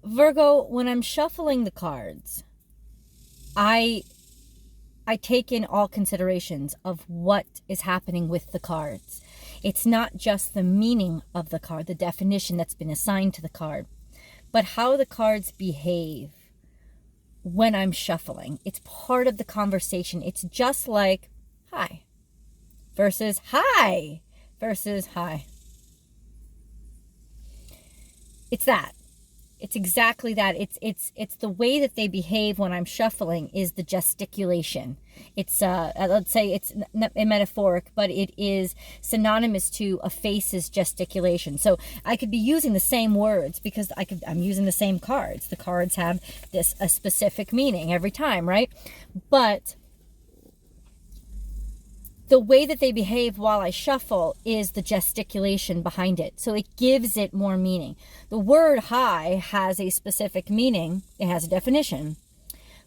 Virgo, when I'm shuffling the cards, I take in all considerations of what is happening with the cards. It's not just the meaning of the card, the definition that's been assigned to the card, but how the cards behave when I'm shuffling. It's part of the conversation. It's just like hi versus hi versus hi. It's that. It's exactly that. It's the way that they behave when I'm shuffling is the gesticulation. It's let's say it's a metaphoric, but it is synonymous to a face's gesticulation. So I could be using the same words because I'm using the same cards. The cards have a specific meaning every time, right? But the way that they behave while I shuffle is the gesticulation behind it. So it gives it more meaning. The word hi has a specific meaning. It has a definition.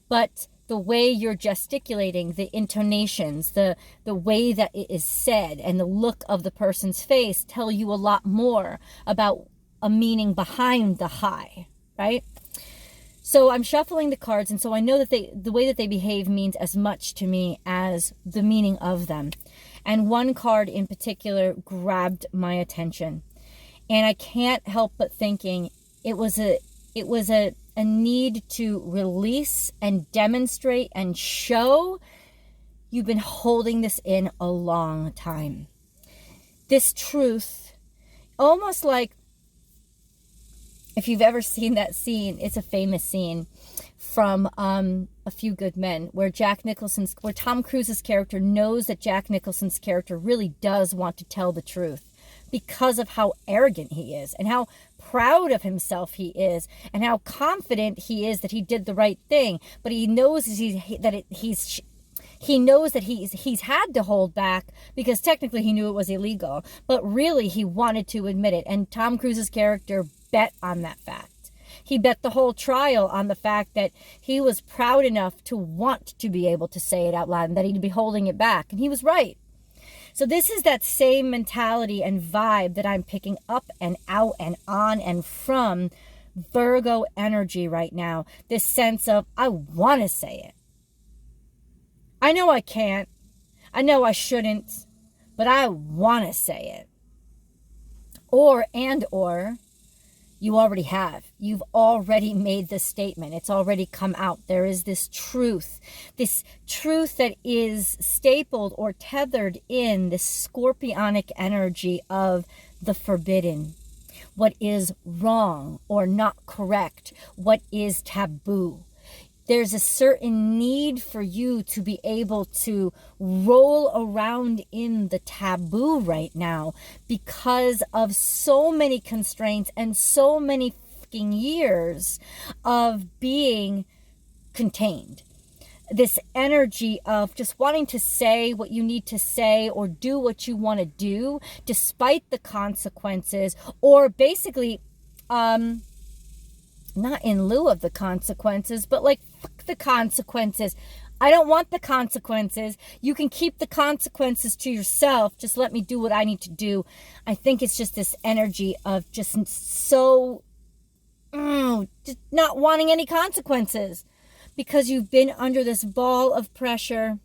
But the way you're gesticulating, the intonations, the way that it is said, and the look of the person's face tell you a lot more about a meaning behind the hi, right? So I'm shuffling the cards, and so I know that the way that they behave means as much to me as the meaning of them. And one card in particular grabbed my attention. And I can't help but thinking it was a need to release and demonstrate and show you've been holding this in a long time. This truth, almost like, if you've ever seen that scene, it's a famous scene from A Few Good Men, where Tom Cruise's character knows that Jack Nicholson's character really does want to tell the truth because of how arrogant he is and how proud of himself he is and how confident he is that he did the right thing. But he knows he knows that he's had to hold back because technically he knew it was illegal, but really he wanted to admit it. And Tom Cruise's character bet on that fact. He bet the whole trial on the fact that he was proud enough to want to be able to say it out loud and that he'd be holding it back. And he was right. So this is that same mentality and vibe that I'm picking up and out and on and from Virgo energy right now. This sense of, I want to say it. I know I can't. I know I shouldn't. But I want to say it. Or you already have. You've already made the statement. It's already come out. There is this truth that is stapled or tethered in this scorpionic energy of the forbidden. What is wrong or not correct? What is taboo? There's a certain need for you to be able to roll around in the taboo right now because of so many constraints and so many fucking years of being contained. This energy of just wanting to say what you need to say or do what you want to do despite the consequences, or basically not in lieu of the consequences, but like, fuck the consequences. I don't want the consequences. You can keep the consequences to yourself. Just let me do what I need to do. I think it's just this energy of just so, just not wanting any consequences because you've been under this ball of pressure,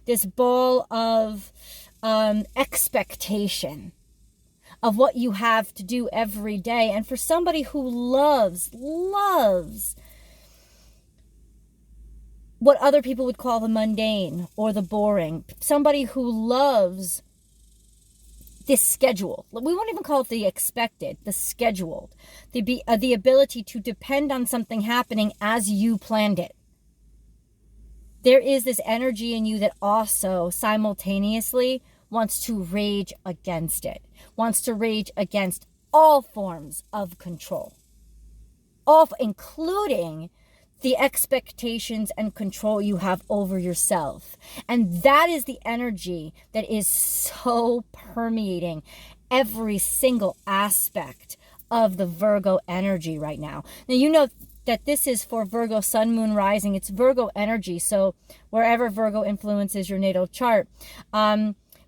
this ball of expectation of what you have to do every day. And for somebody who loves what other people would call the mundane or the boring, somebody who loves this schedule, we won't even call it the expected, the scheduled, the ability to depend on something happening as you planned it. There is this energy in you that also simultaneously wants to rage against it, wants to rage against all forms of control, including the expectations and control you have over yourself. And that is the energy that is so permeating every single aspect of the Virgo energy right now. Now, you know that this is for Virgo Sun, Moon, Rising. It's Virgo energy. So wherever Virgo influences your natal chart,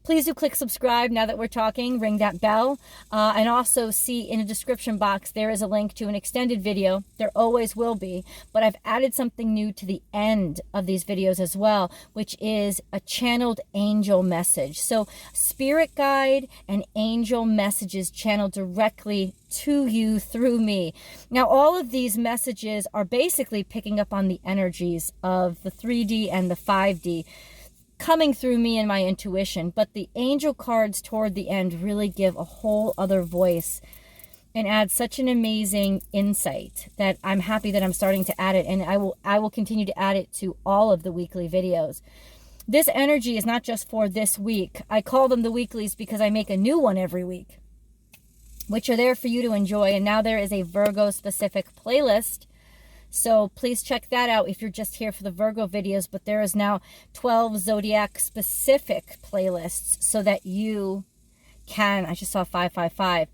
Please do click subscribe now that we're talking. Ring that bell. And also see in the description box, there is a link to an extended video. There always will be. But I've added something new to the end of these videos as well, which is a channeled angel message. So spirit guide and angel messages channeled directly to you through me. Now, all of these messages are basically picking up on the energies of the 3D and the 5D coming through me and my intuition, but the angel cards toward the end really give a whole other voice and add such an amazing insight that I'm happy that I'm starting to add it, and I will continue to add it to all of the weekly videos. This energy is not just for this week. I call them the weeklies because I make a new one every week, which are there for you to enjoy. And now there is a Virgo specific playlist, so please check that out if you're just here for the Virgo videos. But there is now 12 zodiac specific playlists so that you can, I just saw 555.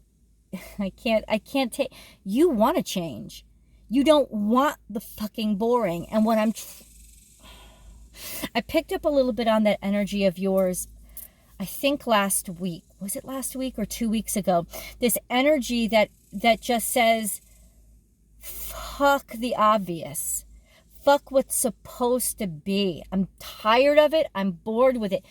I can't take, you want to change. You don't want the fucking boring. And what I picked up a little bit on that energy of yours, I think last week. Was it last week or 2 weeks ago? This energy that just says, fuck the obvious. Fuck what's supposed to be. I'm tired of it. I'm bored with it.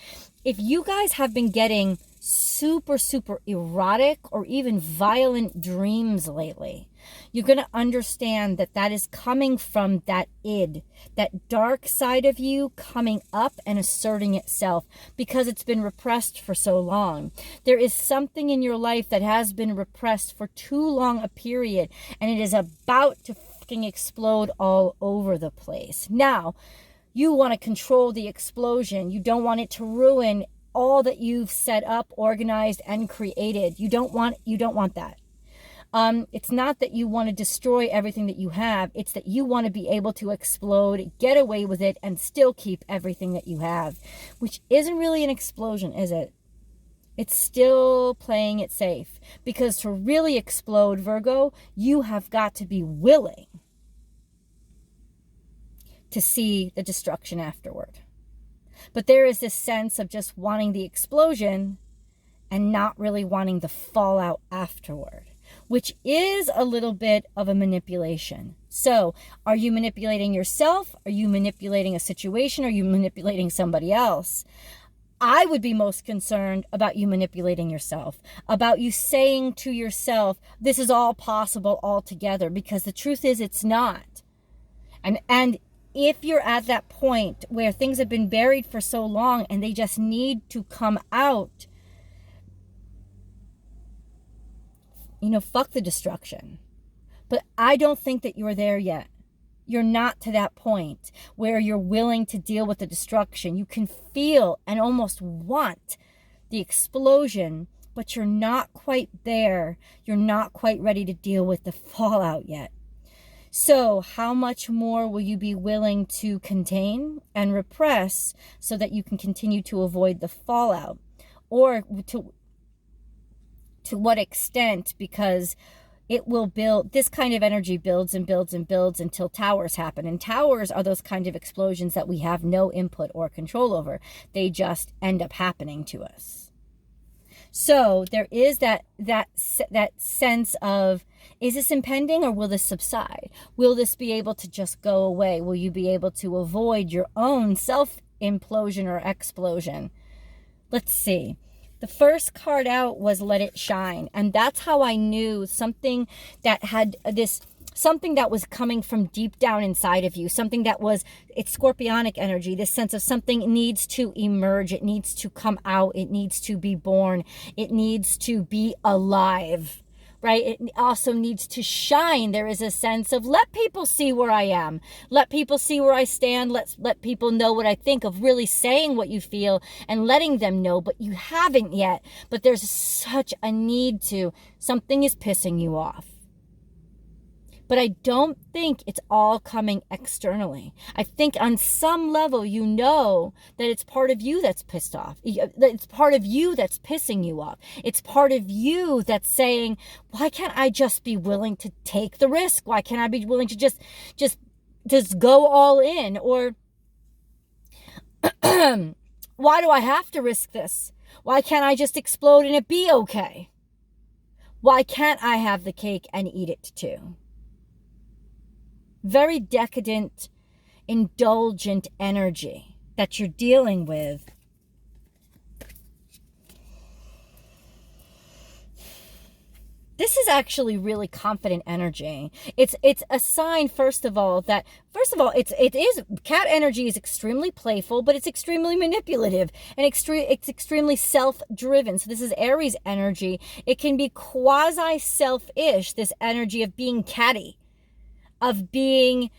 If you guys have been getting super, super erotic or even violent dreams lately, you're going to understand that that is coming from that id, that dark side of you coming up and asserting itself because it's been repressed for so long. There is something in your life that has been repressed for too long a period, and it is about to fucking explode all over the place. Now, you want to control the explosion. You don't want it to ruin all that you've set up, organized, and created. You don't want that. It's not that you want to destroy everything that you have. It's that you want to be able to explode, get away with it, and still keep everything that you have, which isn't really an explosion, is it? It's still playing it safe, because to really explode, Virgo, you have got to be willing to see the destruction afterward. But there is this sense of just wanting the explosion and not really wanting the fallout afterward, which is a little bit of a manipulation. So, are you manipulating yourself? Are you manipulating a situation? Are you manipulating somebody else? I would be most concerned about you manipulating yourself, about you saying to yourself, this is all possible altogether, because the truth is it's not. And if you're at that point where things have been buried for so long and they just need to come out, fuck the destruction. But I don't think that you're there yet. You're not to that point where you're willing to deal with the destruction. You can feel and almost want the explosion, but you're not quite there. You're not quite ready to deal with the fallout yet. So how much more will you be willing to contain and repress so that you can continue to avoid the fallout? Or to what extent? Because it will build, this kind of energy builds and builds and builds until towers happen. And towers are those kind of explosions that we have no input or control over. They just end up happening to us. So there is that sense of, is this impending or will this subside? Will this be able to just go away? Will you be able to avoid your own self-implosion or explosion? Let's see. The first card out was Let It Shine. And that's how I knew something that had something that was coming from deep down inside of you, something that was, it's scorpionic energy, this sense of something needs to emerge, it needs to come out, it needs to be born, it needs to be alive, right? It also needs to shine. There is a sense of, let people see where I am, let people see where I stand, let people know what I think, of really saying what you feel and letting them know, but you haven't yet. But there's such a need to, something is pissing you off. But I don't think it's all coming externally. I think on some level, you know that it's part of you that's pissed off. It's part of you that's pissing you off. It's part of you that's saying, why can't I just be willing to take the risk? Why can't I be willing to just go all in? Or why do I have to risk this? Why can't I just explode and it be okay? Why can't I have the cake and eat it too? Very decadent, indulgent energy that you're dealing with. This is actually really confident energy. It's a sign, first of all, it is cat energy is extremely playful, but it's extremely manipulative and it's extremely self-driven. So this is Aries energy. It can be quasi selfish, this energy of being catty, of being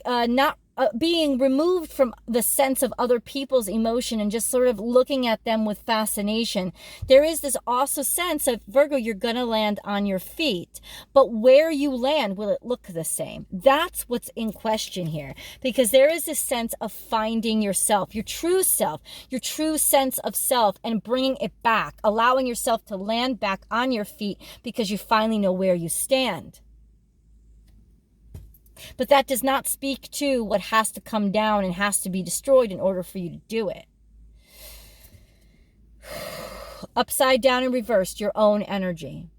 not being removed from the sense of other people's emotion and just sort of looking at them with fascination. There is this also sense of, Virgo, you're going to land on your feet, but where you land, will it look the same? That's what's in question here, because there is this sense of finding yourself, your true sense of self, and bringing it back, allowing yourself to land back on your feet because you finally know where you stand. But that does not speak to what has to come down and has to be destroyed in order for you to do it. Upside down and reversed, your own energy.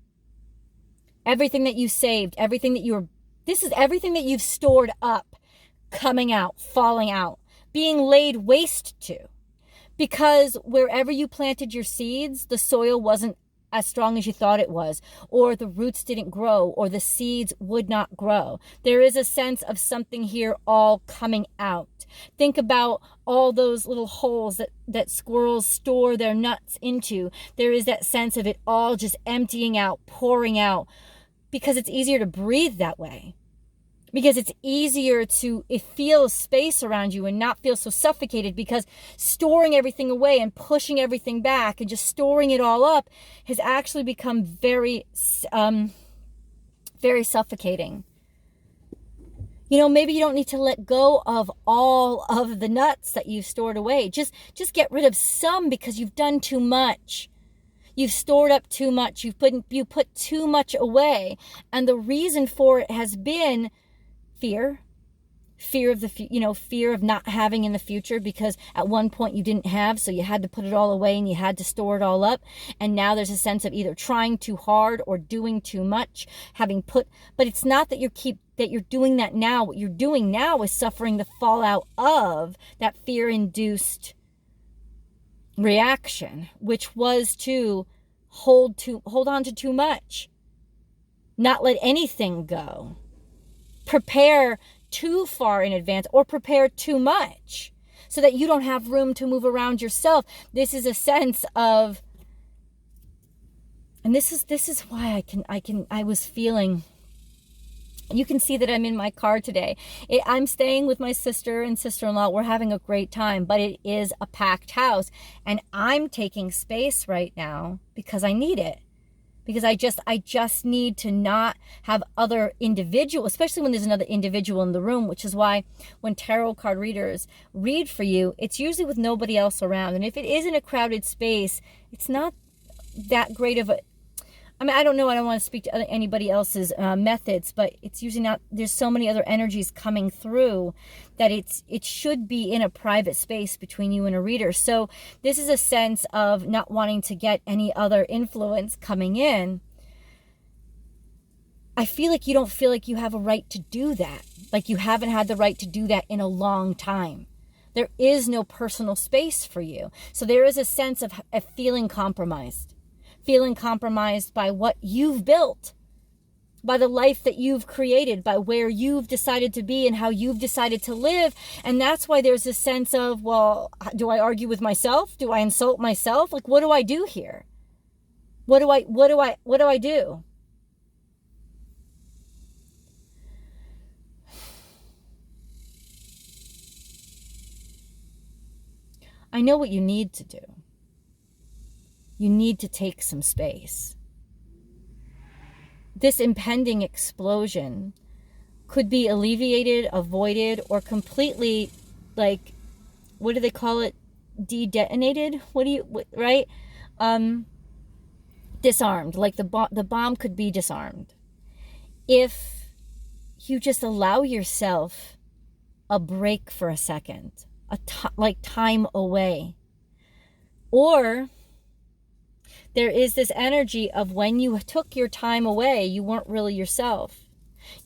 Everything that you saved, this is everything that you've stored up, coming out, falling out, being laid waste to. Because wherever you planted your seeds, the soil wasn't as strong as you thought it was, or the roots didn't grow, or the seeds would not grow. There is a sense of something here all coming out. Think about all those little holes that squirrels store their nuts into. There is that sense of it all just emptying out, pouring out, because it's easier to breathe that way. Because it's easier to feel space around you and not feel so suffocated, because storing everything away and pushing everything back and just storing it all up has actually become very, very suffocating. You know, maybe you don't need to let go of all of the nuts that you've stored away. Just get rid of some, because you've done too much. You've stored up too much. You put too much away. And the reason for it has been fear of fear of not having in the future, because at one point you didn't have, so you had to put it all away and you had to store it all up. And now there's a sense of either trying too hard or doing too much, but it's not that you're doing that now. What you're doing now is suffering the fallout of that fear-induced reaction, which was to hold on to too much, not let anything go. Prepare too far in advance, or prepare too much so that you don't have room to move around yourself. This is a sense of, and this is why I was feeling, you can see that I'm in my car today. I'm staying with my sister and sister-in-law. We're having a great time, but it is a packed house, and I'm taking space right now because I need it. Because I just need to not have other individuals, especially when there's another individual in the room, which is why when tarot card readers read for you, it's usually with nobody else around. And if it is in a crowded space, it's not that great of a, I don't know, I don't want to speak to anybody else's methods, but it's usually not, there's so many other energies coming through that it should be in a private space between you and a reader. So this is a sense of not wanting to get any other influence coming in. I feel like you don't feel like you have a right to do that. Like you haven't had the right to do that in a long time. There is no personal space for you. So there is a sense of feeling compromised. Feeling compromised by what you've built, by the life that you've created, by where you've decided to be and how you've decided to live. And that's why there's this sense of, well, do I argue with myself? Do I insult myself? Like, what do I do here? What do I do? I know what you need to do. You need to take some space. This impending explosion could be alleviated, avoided, or completely, like, what do they call it? De-detonated? Right? Disarmed. Like the bomb could be disarmed. If you just allow yourself a break for a second, like time away. Or There is this energy of when you took your time away, you weren't really yourself.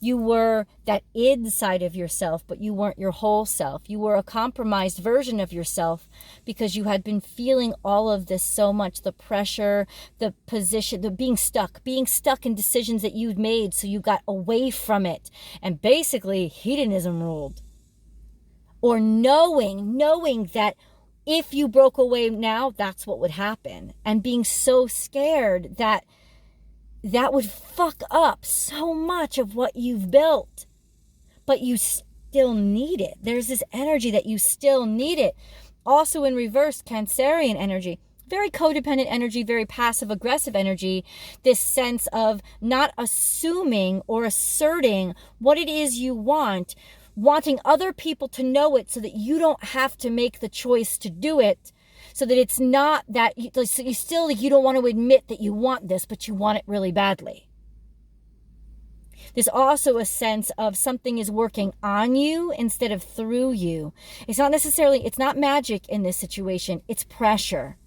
You were that id side of yourself, but you weren't your whole self. You were a compromised version of yourself because you had been feeling all of this so much, the pressure, the position, the being stuck in decisions that you'd made, so you got away from it. And basically, hedonism ruled. Or knowing that if you broke away now, that's what would happen. And being so scared that would fuck up so much of what you've built. But you still need it. There's this energy that you still need it. Also in reverse, Cancerian energy. Very codependent energy, very passive-aggressive energy. This sense of not assuming or asserting what it is you want, wanting other people to know it so that you don't have to make the choice to do it. So that it's not that you don't want to admit that you want this, but you want it really badly. There's also a sense of something is working on you instead of through you. It's not magic in this situation. It's pressure.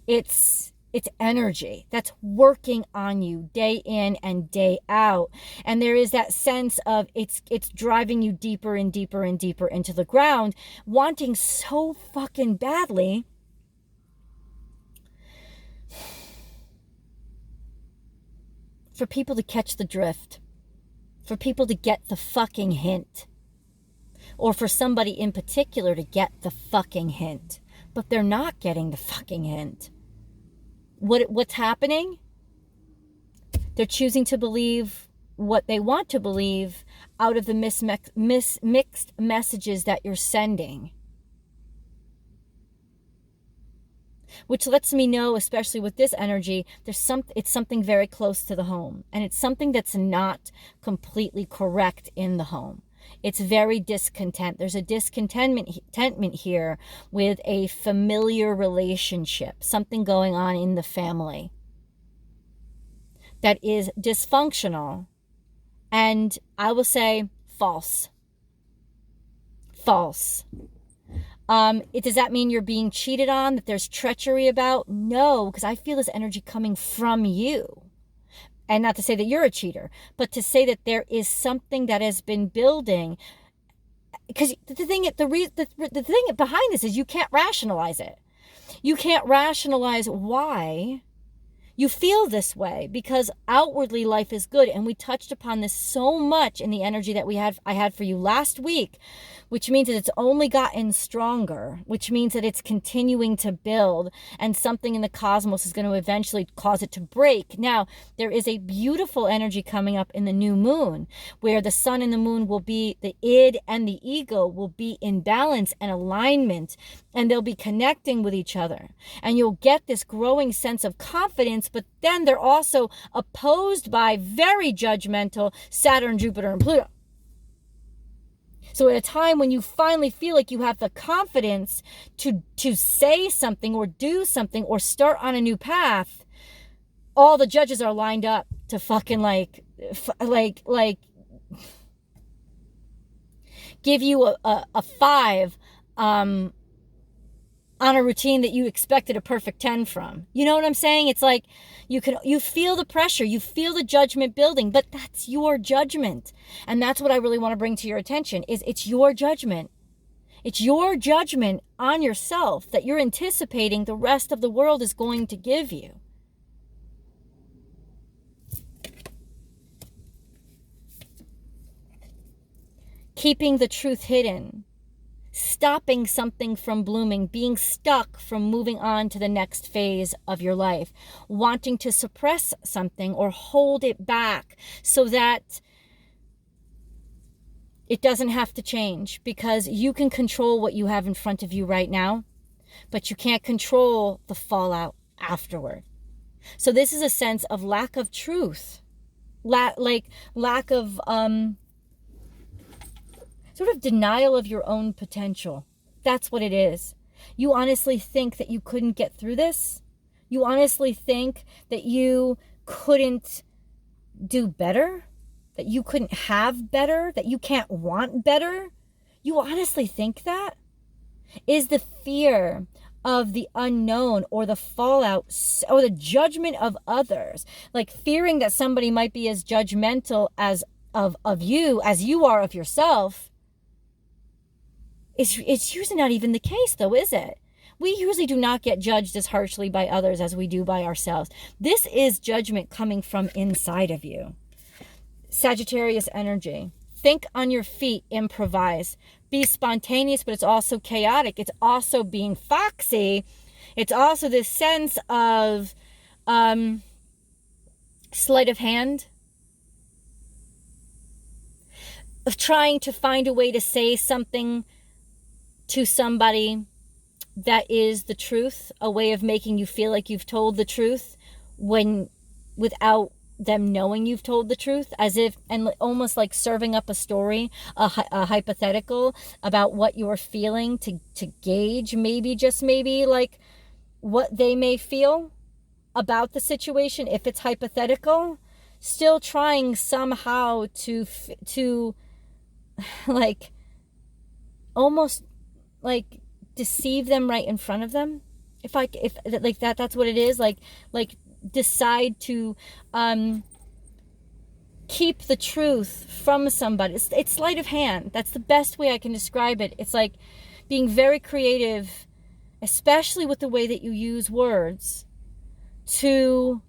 It's energy that's working on you day in and day out. And there is that sense of it's driving you deeper and deeper and deeper into the ground, wanting so fucking badly for people to catch the drift, for people to get the fucking hint, or for somebody in particular to get the fucking hint, but they're not getting the fucking hint. What's happening? They're choosing to believe what they want to believe out of the mixed messages that you're sending. Which lets me know, especially with this energy, it's something very close to the home. And it's something that's not completely correct in the home. It's very discontent. There's a discontentment here with a familiar relationship, something going on in the family that is dysfunctional. And I will say false. False. Does that mean you're being cheated on, that there's treachery about? No, because I feel this energy coming from you. And not to say that you're a cheater, but to say that there is something that has been building. Because the thing behind this is you can't rationalize it. You can't rationalize why you feel this way, because outwardly life is good. And we touched upon this so much in the energy that I had for you last week, which means that it's only gotten stronger, which means that it's continuing to build, and something in the cosmos is going to eventually cause it to break. Now, there is a beautiful energy coming up in the new moon, where the sun and the moon will be, the id and the ego will be in balance and alignment, and they'll be connecting with each other. And you'll get this growing sense of confidence, but then they're also opposed by very judgmental Saturn, Jupiter, and Pluto. So at a time when you finally feel like you have the confidence to say something or do something or start on a new path, all the judges are lined up to fucking like give you a 5 on a routine that you expected a perfect 10 from. You know what I'm saying? It's like you feel the pressure, you feel the judgment building, but that's your judgment. And that's what I really want to bring to your attention, is it's your judgment. It's your judgment on yourself that you're anticipating the rest of the world is going to give you. Keeping the truth hidden. Stopping something from blooming, being stuck from moving on to the next phase of your life, wanting to suppress something or hold it back so that it doesn't have to change, because you can control what you have in front of you right now, but you can't control the fallout afterward. So this is a sense of lack of truth, lack of sort of denial of your own potential. That's what it is. You honestly think that you couldn't get through this? You honestly think that you couldn't do better? That you couldn't have better? That you can't want better? You honestly think that? Is the fear of the unknown or the fallout or the judgment of others, like fearing that somebody might be as judgmental as of you as you are of yourself. It's usually not even the case, though, is it? We usually do not get judged as harshly by others as we do by ourselves. This is judgment coming from inside of you. Sagittarius energy. Think on your feet, improvise. Be spontaneous, but it's also chaotic. It's also being foxy. It's also this sense of sleight of hand, of trying to find a way to say something to somebody that is the truth, a way of making you feel like you've told the truth when without them knowing you've told the truth, as if, and almost like serving up a story, a hypothetical about what you're feeling to gauge, maybe, just maybe, like what they may feel about the situation if it's hypothetical. Still trying somehow to like almost like deceive them right in front of them, if like that's what it is, like decide to keep the truth from somebody. It's sleight of hand. That's the best way I can describe it. It's like being very creative, especially with the way that you use words, to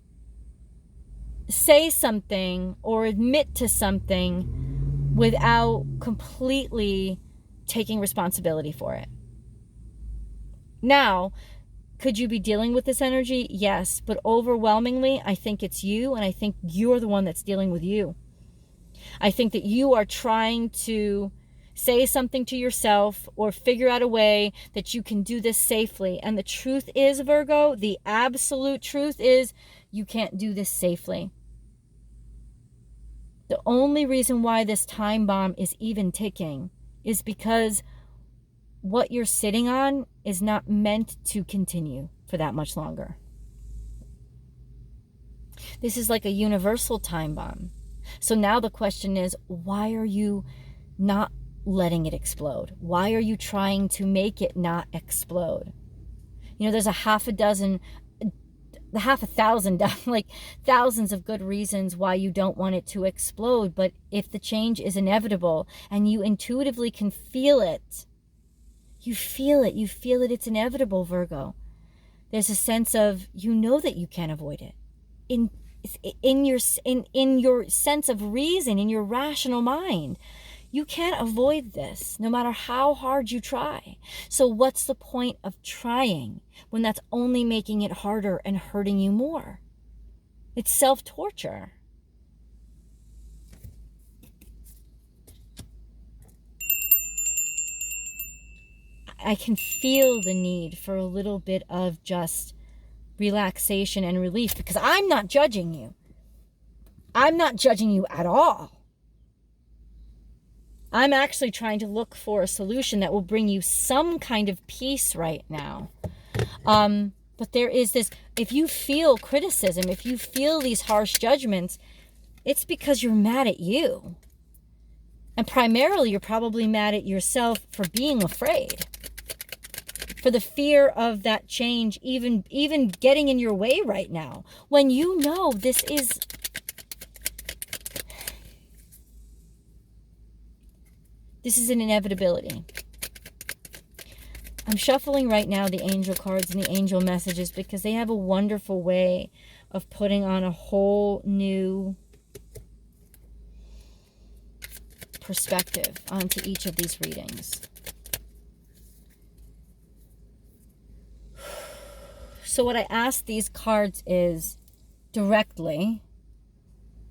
say something or admit to something without completely taking responsibility for it. Now, could you be dealing with this energy? Yes, but overwhelmingly, I think it's you, and I think you're the one that's dealing with you. I think that you are trying to say something to yourself or figure out a way that you can do this safely. And the truth is, Virgo, the absolute truth is, you can't do this safely. The only reason why this time bomb is even ticking is because what you're sitting on is not meant to continue for that much longer. This is like a universal time bomb. So now the question is, why are you not letting it explode? Why are you trying to make it not explode? You know, there's a half a thousand, like thousands of good reasons why you don't want it to explode. But if the change is inevitable and you intuitively can feel it, you feel it, it's inevitable, Virgo. There's a sense of, you know that you can't avoid it. In your sense of reason, in your rational mind, you can't avoid this, no matter how hard you try. So what's the point of trying when that's only making it harder and hurting you more? It's self-torture. I can feel the need for a little bit of just relaxation and relief, because I'm not judging you. I'm not judging you at all. I'm actually trying to look for a solution that will bring you some kind of peace right now. But there is this, if you feel criticism, if you feel these harsh judgments, it's because you're mad at you. And primarily, you're probably mad at yourself for being afraid, for the fear of that change even getting in your way right now, when you know this is an inevitability. I'm shuffling right now the angel cards and the angel messages because they have a wonderful way of putting on a whole new perspective onto each of these readings. So what I ask these cards is, directly,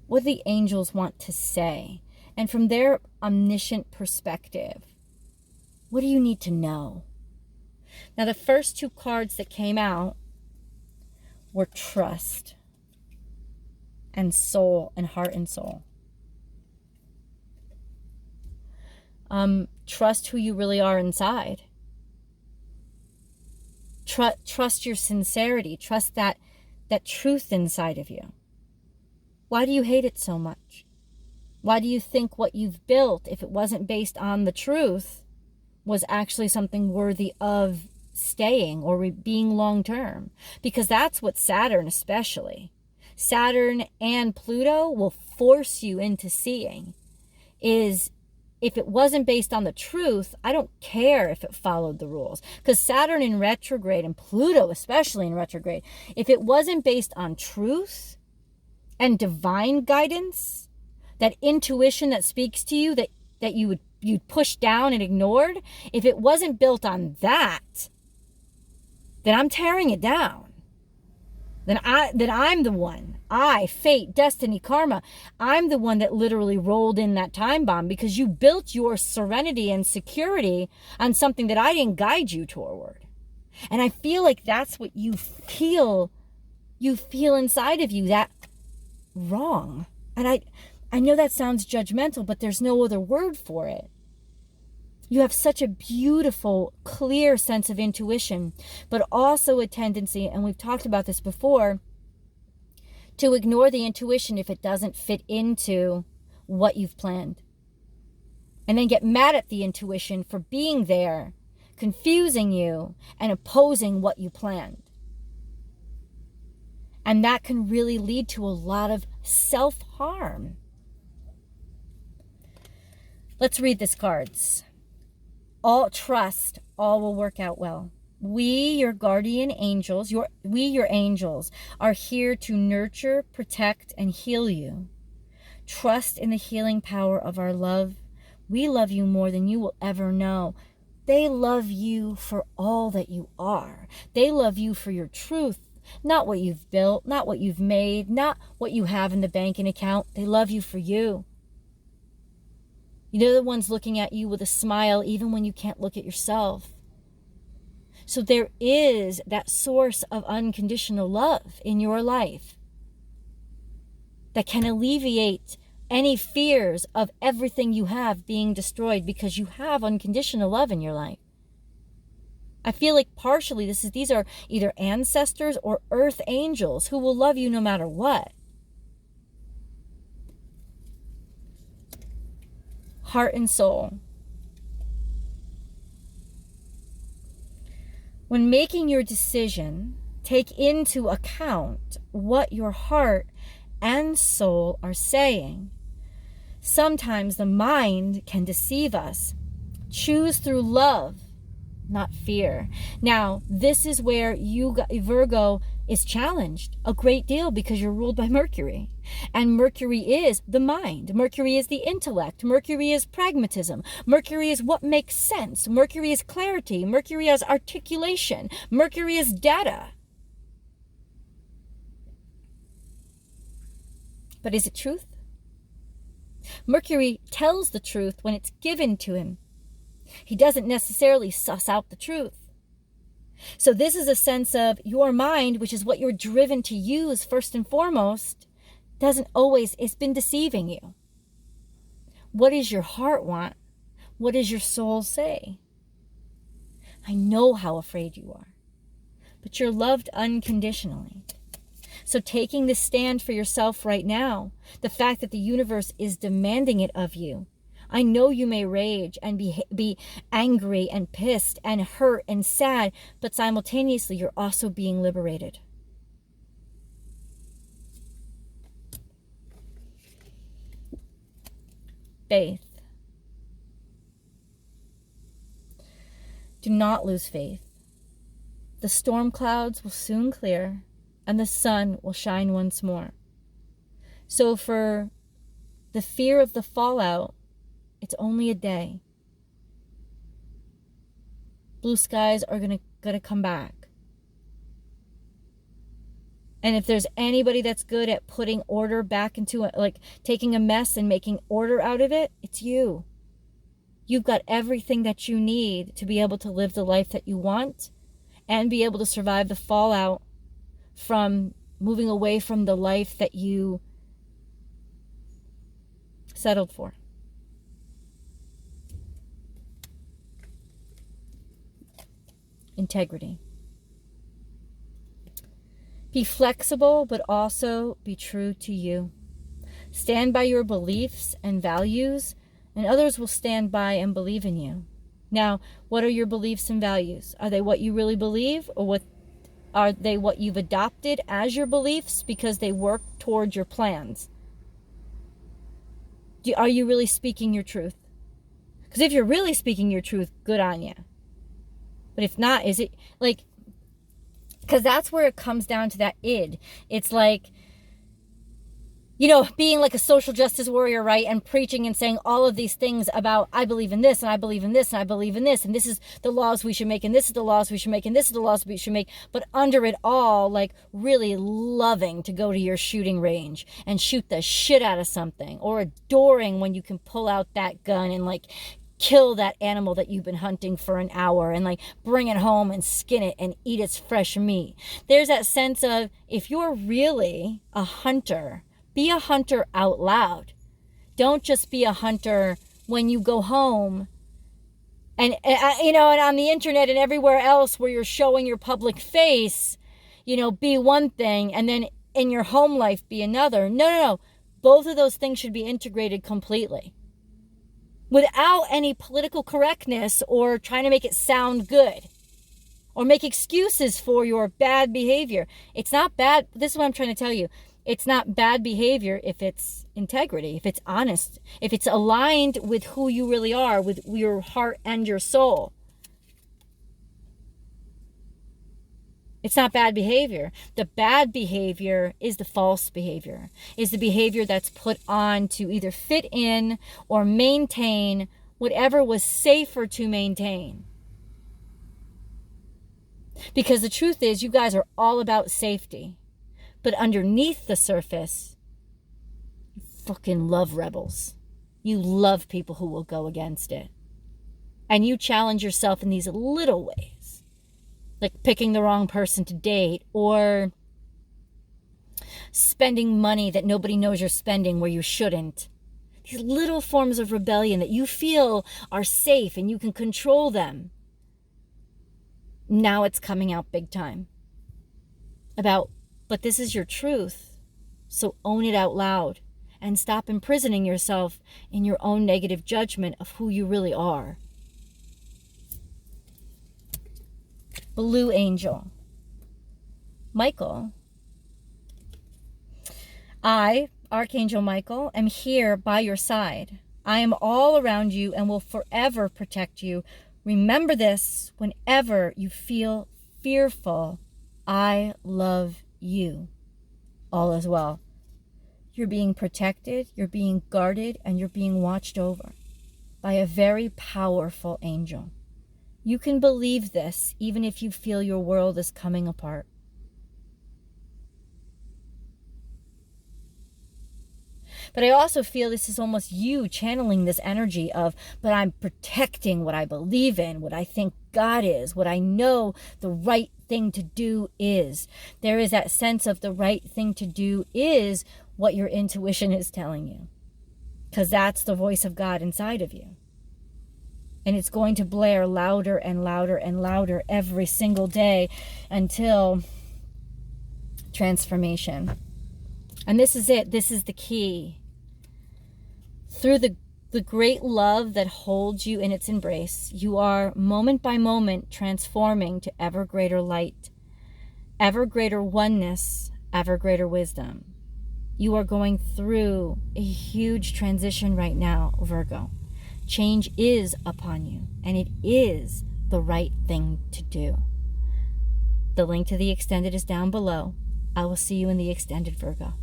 what do the angels want to say? And from their omniscient perspective, what do you need to know? Now, the first two cards that came out were trust and soul, and heart and soul. Trust who you really are inside. Trust your sincerity. Trust that truth inside of you. Why do you hate it so much? Why do you think what you've built, if it wasn't based on the truth, was actually something worthy of staying or being long-term, because that's what Saturn, especially Saturn and Pluto, will force you into seeing. Is if it wasn't based on the truth, I don't care if it followed the rules. Because Saturn in retrograde, and Pluto especially in retrograde, if it wasn't based on truth and divine guidance, that intuition that speaks to you, that you'd push down and ignored, if it wasn't built on that, then I'm tearing it down. Then I'm the one. Fate, destiny, karma. I'm the one that literally rolled in that time bomb, because you built your serenity and security on something that I didn't guide you toward. And I feel like that's what you feel inside of you, that wrong. And I know that sounds judgmental, but there's no other word for it. You have such a beautiful, clear sense of intuition, but also a tendency, and we've talked about this before, to ignore the intuition if it doesn't fit into what you've planned. And then get mad at the intuition for being there, confusing you, and opposing what you planned. And that can really lead to a lot of self-harm. Let's read these cards. All trust, all will work out well. We, your guardian angels, your angels, are here to nurture, protect, and heal you. Trust in the healing power of our love. We love you more than you will ever know. They love you for all that you are. They love you for your truth, not what you've built, not what you've made, not what you have in the banking account. They love you for you. They're the ones looking at you with a smile, even when you can't look at yourself. So there is that source of unconditional love in your life that can alleviate any fears of everything you have being destroyed, because you have unconditional love in your life. I feel like partially these are either ancestors or earth angels who will love you no matter what. Heart and soul. When making your decision, take into account what your heart and soul are saying. Sometimes the mind can deceive us. Choose through love, not fear. Now, this is where Virgo is challenged a great deal, because you're ruled by Mercury. And Mercury is the mind. Mercury is the intellect. Mercury is pragmatism. Mercury is what makes sense. Mercury is clarity. Mercury is articulation. Mercury is data. But is it truth? Mercury tells the truth when it's given to him. He doesn't necessarily suss out the truth. So this is a sense of your mind, which is what you're driven to use first and foremost, it's been deceiving you. What does your heart want? What does your soul say? I know how afraid you are, but you're loved unconditionally. So taking this stand for yourself right now, the fact that the universe is demanding it of you, I know you may rage and be angry and pissed and hurt and sad, but simultaneously you're also being liberated. Faith. Do not lose faith. The storm clouds will soon clear and the sun will shine once more. So for the fear of the fallout, it's only a day. Blue skies are gonna come back. And if there's anybody that's good at putting order back into it, like taking a mess and making order out of it, it's you. You've got everything that you need to be able to live the life that you want and be able to survive the fallout from moving away from the life that you settled for. Integrity. Be flexible, but also be true to you. Stand by your beliefs and values, and others will stand by and believe in you. Now, what are your beliefs and values? Are they what you really believe, or are they what you've adopted as your beliefs because they work towards your plans? Are you really speaking your truth? Because if you're really speaking your truth, good on you. But if not, is it like, because that's where it comes down to that id. It's like, you know, being like a social justice warrior, right? And preaching and saying all of these things about, I believe in this, and I believe in this, and I believe in this, and this is the laws we should make, and this is the laws we should make, and this is the laws we should make. But under it all, like really loving to go to your shooting range and shoot the shit out of something, or adoring when you can pull out that gun and like kill that animal that you've been hunting for an hour and like bring it home and skin it and eat its fresh meat. There's that sense of, if you're really a hunter, be a hunter out loud. Don't just be a hunter when you go home and you know, and on the internet and everywhere else where you're showing your public face, you know, be one thing, and then in your home life be another. No. Both of those things should be integrated completely, without any political correctness or trying to make it sound good or make excuses for your bad behavior. It's not bad. This is what I'm trying to tell you. It's not bad behavior if it's integrity, if it's honest, if it's aligned with who you really are, with your heart and your soul. It's not bad behavior. The bad behavior is the false behavior, is the behavior that's put on to either fit in or maintain whatever was safer to maintain. Because the truth is, you guys are all about safety. But underneath the surface, you fucking love rebels. You love people who will go against it. And you challenge yourself in these little ways. Like picking the wrong person to date, or spending money that nobody knows you're spending where you shouldn't. These little forms of rebellion that you feel are safe and you can control them. Now it's coming out big time. But this is your truth, so own it out loud and stop imprisoning yourself in your own negative judgment of who you really are. Blue Angel. Michael. I, Archangel Michael, am here by your side. I am all around you and will forever protect you. Remember this whenever you feel fearful. I love you. All is well. You're being protected, you're being guarded, and you're being watched over by a very powerful angel. You can believe this even if you feel your world is coming apart. But I also feel this is almost you channeling this energy of, but I'm protecting what I believe in, what I think God is, what I know the right thing to do is. There is that sense of the right thing to do is what your intuition is telling you. Because that's the voice of God inside of you. And it's going to blare louder and louder and louder every single day until transformation. And this is it. This is the key. Through the great love that holds you in its embrace, you are moment by moment transforming to ever greater light, ever greater oneness, ever greater wisdom. You are going through a huge transition right now, Virgo. Change is upon you, and it is the right thing to do. The link to the extended is down below. I will see you in the extended, Virgo.